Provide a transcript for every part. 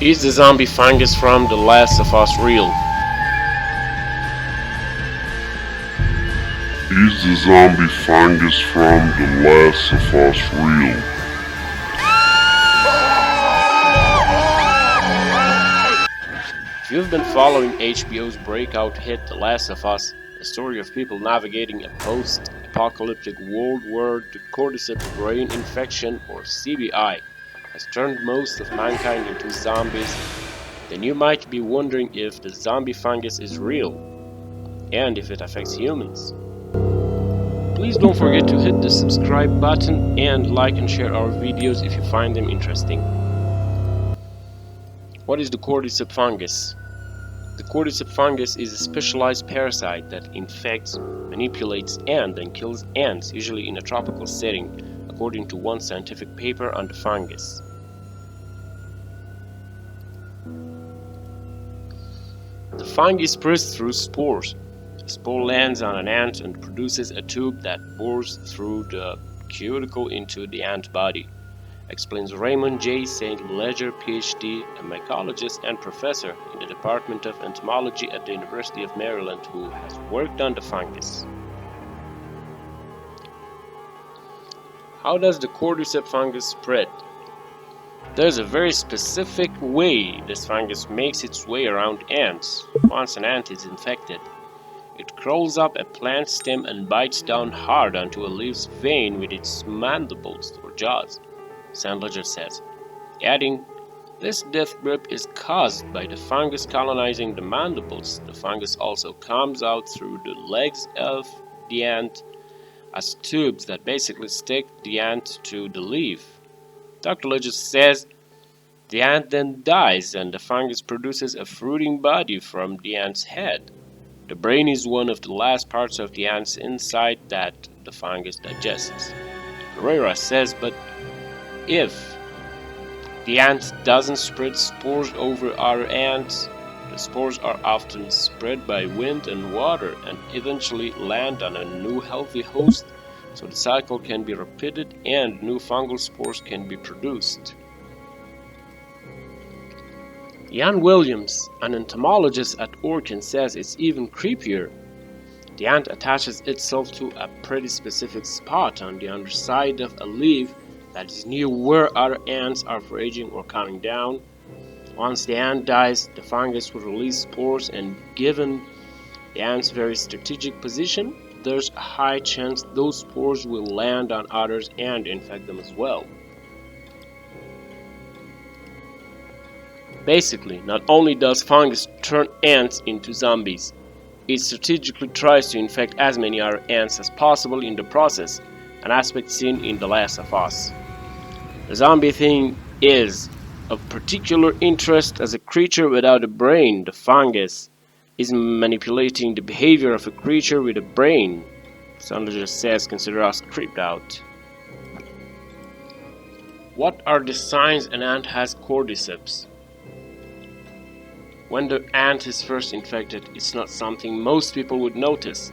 Is the zombie fungus from The Last of Us real? Is the zombie fungus from The Last of Us real? If you've been following HBO's breakout hit The Last of Us, a story of people navigating a post-apocalyptic world where the Cordyceps brain infection, or CBI, has turned most of mankind into zombies, then you might be wondering if the zombie fungus is real, and if it affects humans. Please don't forget to hit the subscribe button and like and share our videos if you find them interesting. What is the Cordyceps fungus? The Cordyceps fungus is a specialized parasite that infects, manipulates, and then kills ants, usually in a tropical setting, according to one scientific paper on the fungus. The fungus spreads through spores. A spore lands on an ant and produces a tube that bores through the cuticle into the ant body, explains Raymond J. St. Ledger, Ph.D., a mycologist and professor in the Department of Entomology at the University of Maryland who has worked on the fungus. How does the Cordyceps fungus spread? There's a very specific way this fungus makes its way around ants. Once an ant is infected, it crawls up a plant stem and bites down hard onto a leaf's vein with its mandibles or jaws, St. Ledger says, adding, this death grip is caused by the fungus colonizing the mandibles. The fungus also comes out through the legs of the ant as tubes that basically stick the ant to the leaf. Dr. Ledger says the ant then dies and the fungus produces a fruiting body from the ant's head. The brain is one of the last parts of the ant's inside that the fungus digests. Herrera says, but if the ant doesn't spread spores over other ants, the spores are often spread by wind and water and eventually land on a new healthy host, so the cycle can be repeated and new fungal spores can be produced. Ian Williams, an entomologist at Oregon, says it's even creepier. The ant attaches itself to a pretty specific spot on the underside of a leaf that is near where other ants are foraging or coming down. Once the ant dies, the fungus will release spores, and given the ant's very strategic position, there's a high chance those spores will land on others and infect them as well. Basically, not only does fungus turn ants into zombies, it strategically tries to infect as many other ants as possible in the process, an aspect seen in The Last of Us. The zombie thing is of particular interest as a creature without a brain. The fungus is manipulating the behavior of a creature with a brain. Someone just says, consider us creeped out. What are the signs an ant has Cordyceps? When the ant is first infected, it's not something most people would notice.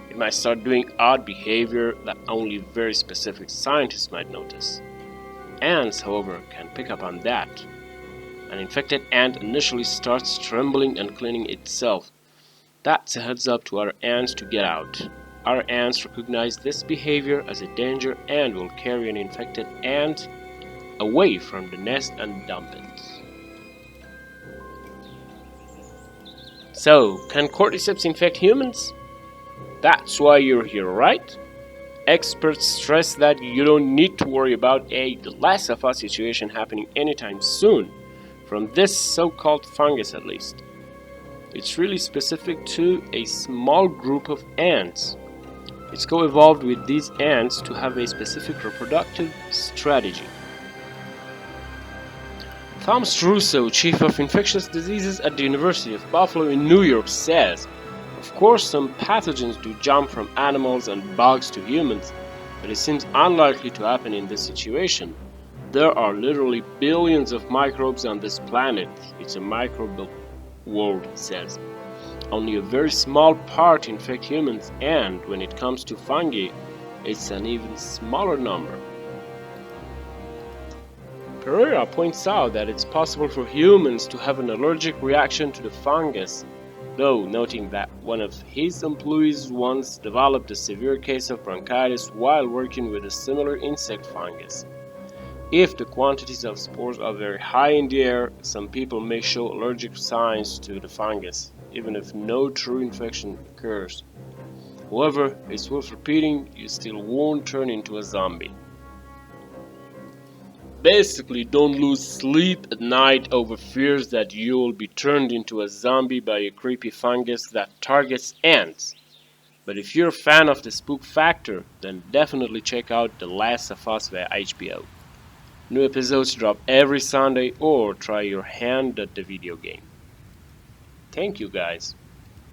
It might start doing odd behavior that only very specific scientists might notice. Ants, however, can pick up on that. An infected ant initially starts trembling and cleaning itself. That's a heads up to other ants to get out. Other ants recognize this behavior as a danger and will carry an infected ant away from the nest and dump it. So, can Cordyceps infect humans? That's why you're here, right? Experts stress that you don't need to worry about The Last of Us situation happening anytime soon, from this so-called fungus at least. It's really specific to a small group of ants. It's co-evolved with these ants to have a specific reproductive strategy. Thomas Russo, chief of infectious diseases at the University of Buffalo in New York, says, of course some pathogens do jump from animals and bugs to humans, but it seems unlikely to happen in this situation. There are literally billions of microbes on this planet. It's a microbial world, he says. Only a very small part infect humans, and when it comes to fungi, it's an even smaller number. Pereira points out that it's possible for humans to have an allergic reaction to the fungus, though noting that one of his employees once developed a severe case of bronchitis while working with a similar insect fungus. If the quantities of spores are very high in the air, some people may show allergic signs to the fungus, even if no true infection occurs. However, it's worth repeating, you still won't turn into a zombie. Basically, don't lose sleep at night over fears that you'll be turned into a zombie by a creepy fungus that targets ants. But if you're a fan of the spook factor, then definitely check out The Last of Us via HBO. New episodes drop every Sunday, or try your hand at the video game. Thank you guys.